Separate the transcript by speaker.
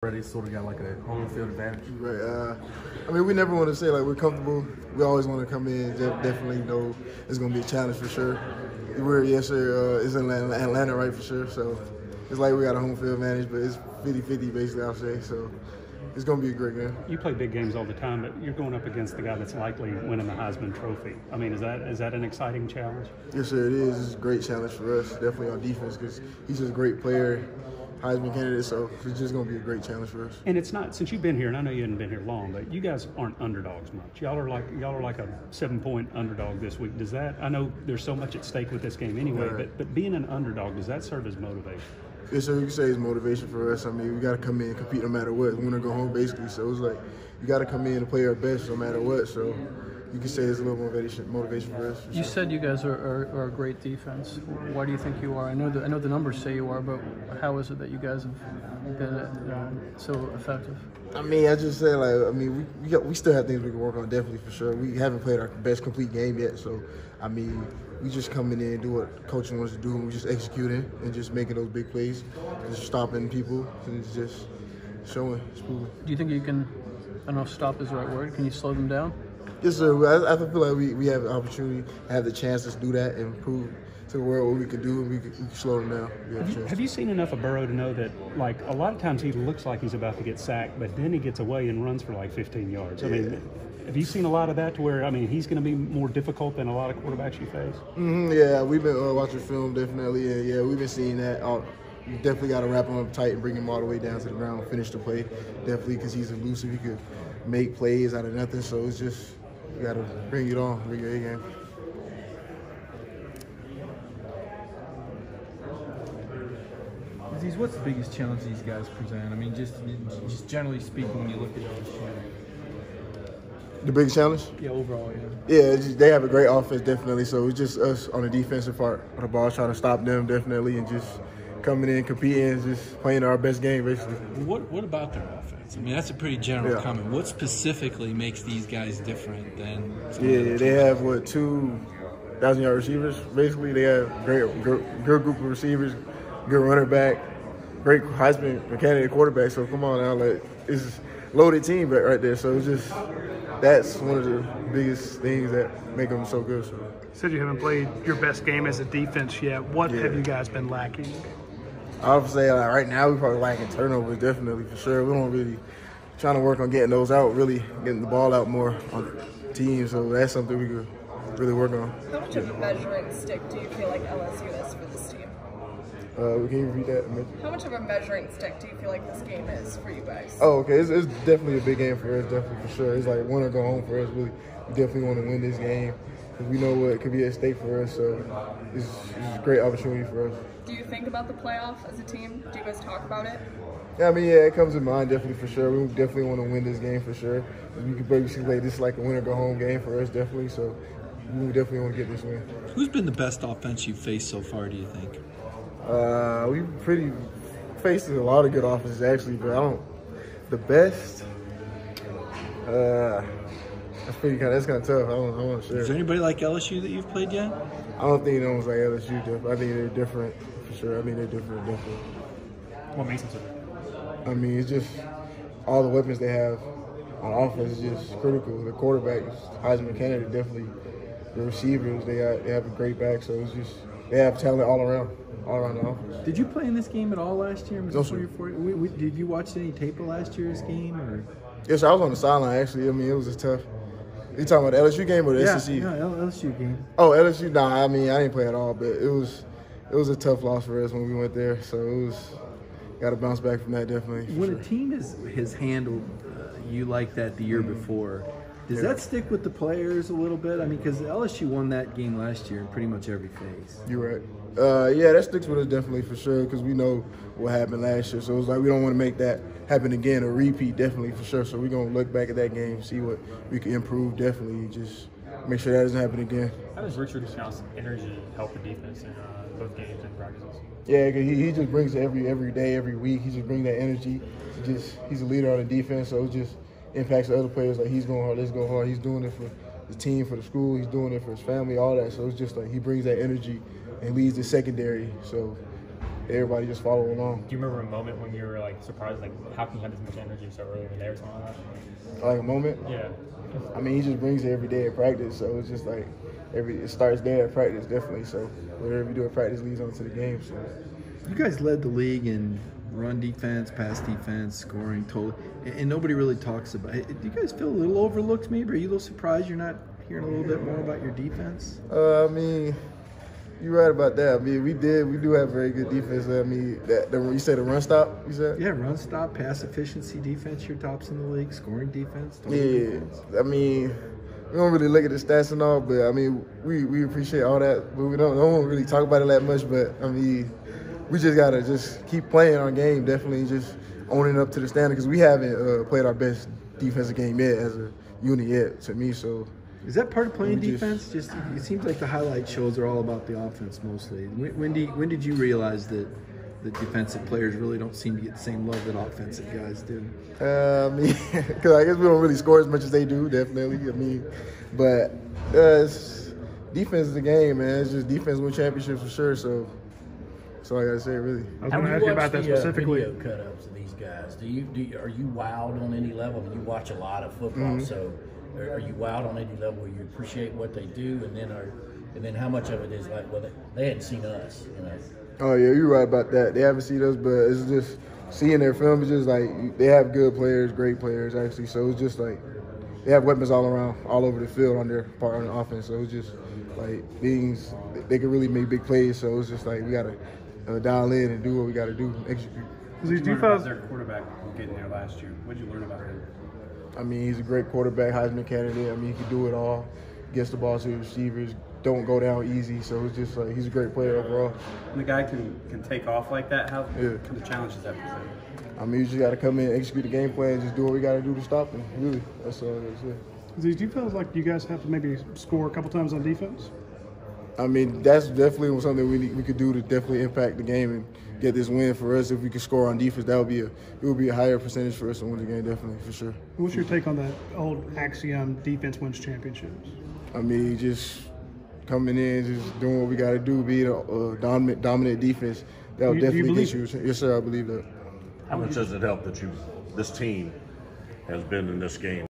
Speaker 1: already sort of got like a home field advantage.
Speaker 2: Right. I mean, we never want to say like we're comfortable. We always want to come in. Definitely know it's going to be a challenge for sure. Yes, sir. It's in Atlanta, right, for sure. So it's like we got a home field advantage, but it's 50-50 basically, I'll say. So it's going to be a great game.
Speaker 3: You play big games all the time, but you're going up against the guy that's likely winning the Heisman Trophy. I mean, is that an exciting challenge?
Speaker 2: Yes, sir, it is. It's a great challenge for us, definitely on defense, because he's just a great player, Heisman candidate, so it's just going to be a great challenge for us.
Speaker 3: And it's not, since you've been here, and I know you haven't been here long, but you guys aren't underdogs much. Y'all are like a 7-point underdog this week. Does that, I know there's so much at stake with this game anyway, right, but being an underdog, does that serve as motivation?
Speaker 2: Yes, sir, you can say it's motivation for us. I mean, we got to come in and compete no matter what, win or go home, basically. So it's like you got to come in and play our best no matter what. So you can say it's a little motivation for us. For
Speaker 4: you said you guys are a great defense. Why do you think you are? I know the numbers say you are, but how is it that you guys have been so effective?
Speaker 2: I mean, I just say we still have things we can work on, definitely for sure. We haven't played our best complete game yet, so I mean, we just coming in and do what coaching wants to do, and we just executing and just making those big plays, just stopping people and just showing.
Speaker 4: Do you think you can? I don't know if "stop" is the right word. Can you slow them down?
Speaker 2: Yes, sir. I feel like we have the opportunity, have the chance to do that and prove to the world what we can do, and we can slow them down.
Speaker 3: Have you seen enough of Burrow to know that, like, a lot of times he looks like he's about to get sacked, but then he gets away and runs for like 15 yards? I mean, have you seen a lot of that to where, I mean, he's going to be more difficult than a lot of quarterbacks you face?
Speaker 2: Yeah, we've been watching film, definitely, and yeah, we've been seeing that. You definitely got to wrap him up tight and bring him all the way down to the ground, finish the play, definitely, because he's elusive. He could make plays out of nothing, so it's just, you got to bring it on, bring your A game.
Speaker 1: Azeez, what's the biggest challenge these guys present? I mean, just generally speaking, when you look at LSU.
Speaker 2: The biggest challenge?
Speaker 1: Yeah, overall,
Speaker 2: yeah. Yeah, they have a great offense, definitely. So it's just us on the defensive part of the ball, trying to stop them, definitely, and just coming in, competing, and just playing our best game, basically.
Speaker 5: What about their offense? I mean, that's a pretty general comment. What specifically makes these guys different than?
Speaker 2: They have 2,000-yard receivers. Basically, they have great group of receivers, good runner back, great Heisman candidate quarterback. So come on now, it's a loaded team right there. So it's just that's one of the biggest things that make them so good. So.
Speaker 6: You said you haven't played your best game as a defense yet. What have you guys been lacking?
Speaker 2: I would say right now we're probably lacking turnovers, definitely, for sure. We don't really trying to work on getting those out, really getting the ball out more on the team. So that's something we could really work on.
Speaker 7: How much of a measuring stick do you feel like LSU is for this team?
Speaker 2: Can you repeat that?
Speaker 7: How much of a measuring stick do you feel like this game is for you guys?
Speaker 2: Oh, okay. It's definitely a big game for us, definitely, for sure. It's like win or go home for us, really. We definitely want to win this game because we know what could be at stake for us. So it's a great opportunity for us.
Speaker 7: Do you think about the playoff as a team? Do you guys talk about it?
Speaker 2: Yeah, I mean, it comes to mind, definitely, for sure. We definitely want to win this game, for sure. We could basically play this like a win or go home game for us, definitely. So we definitely want to get this win.
Speaker 5: Who's been the best offense you've faced so far, do you think?
Speaker 2: We pretty faced a lot of good offenses, actually, but the best, that's kind of tough. I'm not sure.
Speaker 5: Is there anybody like LSU that you've played yet?
Speaker 2: I don't think no one's like LSU. I think they're different, for sure. I mean, they're different, definitely.
Speaker 1: What makes them so different?
Speaker 2: I mean, it's just all the weapons they have on offense is just critical. The quarterback is Heisman candidate, definitely. The receivers, they have a great back, so it's just they have talent all around the offense.
Speaker 1: Did you play in this game at all last year?
Speaker 2: No, sir.
Speaker 1: Did you watch any tape of last year's game? Or?
Speaker 2: Yes, I was on the sideline, actually. I mean, it was just tough. You talking about the LSU game or the SEC?
Speaker 1: Yeah, LSU game.
Speaker 2: Oh, LSU? Nah, I mean, I didn't play at all, but it was a tough loss for us when we went there. So got to bounce back from that, definitely.
Speaker 1: When a team has handled you like that the year before, does that stick with the players a little bit? I mean, because LSU won that game last year in pretty much every phase.
Speaker 2: You're right. Yeah, that sticks with us definitely, for sure, because we know what happened last year. So it's like we don't want to make that happen again or repeat, definitely, for sure. So we're going to look back at that game, see what we can improve, definitely, just make sure that doesn't happen again.
Speaker 8: How does Richard Scott's energy help the defense in both games and practices?
Speaker 2: Yeah, cause he just brings it every day, every week. He just brings that energy. He's a leader on the defense, so it just impacts the other players. Like, he's going hard, let's go hard. He's doing it for the team, for the school. He's doing it for his family, all that. So it's just like he brings that energy and leads the secondary. So everybody just follow along.
Speaker 8: Do you remember a moment when you were like surprised, like how can you have this much energy so early in the day or something like that?
Speaker 2: Like a moment?
Speaker 8: Yeah.
Speaker 2: I mean, he just brings it every day at practice, so it's just like it starts there at practice, definitely. So whatever you do at practice leads on to the game. So
Speaker 1: You guys led the league in run defense, pass defense, scoring total, and nobody really talks about it. Do you guys feel a little overlooked maybe? Are you a little surprised you're not hearing a little bit more about your defense?
Speaker 2: I mean, you're right about that. I mean, we do have very good defense. I mean, you said the run stop, you said?
Speaker 1: Yeah, run stop, pass efficiency defense, your tops in the league, scoring defense, total
Speaker 2: Yeah,
Speaker 1: defense.
Speaker 2: I mean, we don't really look at the stats and all, but I mean, we appreciate all that, but we don't really talk about it that much. But I mean, we just gotta just keep playing our game, definitely just owning up to the standard because we haven't played our best defensive game yet as a unit yet, to me. So
Speaker 1: is that part of playing defense? Just it seems like the highlight shows are all about the offense mostly. When did you realize that the defensive players really don't seem to get the same love that offensive guys do?
Speaker 2: I mean, because I guess we don't really score as much as they do, definitely. I mean, but defense is the game, man. It's just defense win championships for sure. So that's all I gotta say, really.
Speaker 6: I was going to ask you about that specifically.
Speaker 9: Video cut-ups of these guys. Are you wowed on any level? You watch a lot of football, so are you wowed on any level where you appreciate what they do, and then how much of it is like, well, they hadn't seen us, you know?
Speaker 2: Oh yeah, you're right about that. They haven't seen us, but it's just seeing their film is just like they have good players, great players actually. So it's just like they have weapons all around, all over the field on their part on the offense. So it's just like they can really make big plays. So it's just like we gotta dial in and do what we gotta do, execute.
Speaker 3: What did you learn about their quarterback getting there last year? What did you learn about him?
Speaker 2: I mean, he's a great quarterback, Heisman candidate. I mean, he can do it all. Gets the ball to the receivers, don't go down easy. So it's just like he's a great player overall.
Speaker 3: And the guy can take off like that. How kind of challenges that present?
Speaker 2: I mean, you just got to come in, execute the game plan, just do what we got to do to stop him. Really, that's all I got to say.
Speaker 6: Azeez, do you feel like you guys have to maybe score a couple times on defense?
Speaker 2: I mean, that's definitely something we could do to definitely impact the game and get this win for us. If we could score on defense, it would be a higher percentage for us to win the game, definitely, for sure.
Speaker 6: What's your take on that old axiom, defense wins championships?
Speaker 2: I mean, just coming in, just doing what we got to do, being a dominant defense. That will definitely get you. Yes, sir, I believe that.
Speaker 10: How much does it help that this team has been in this game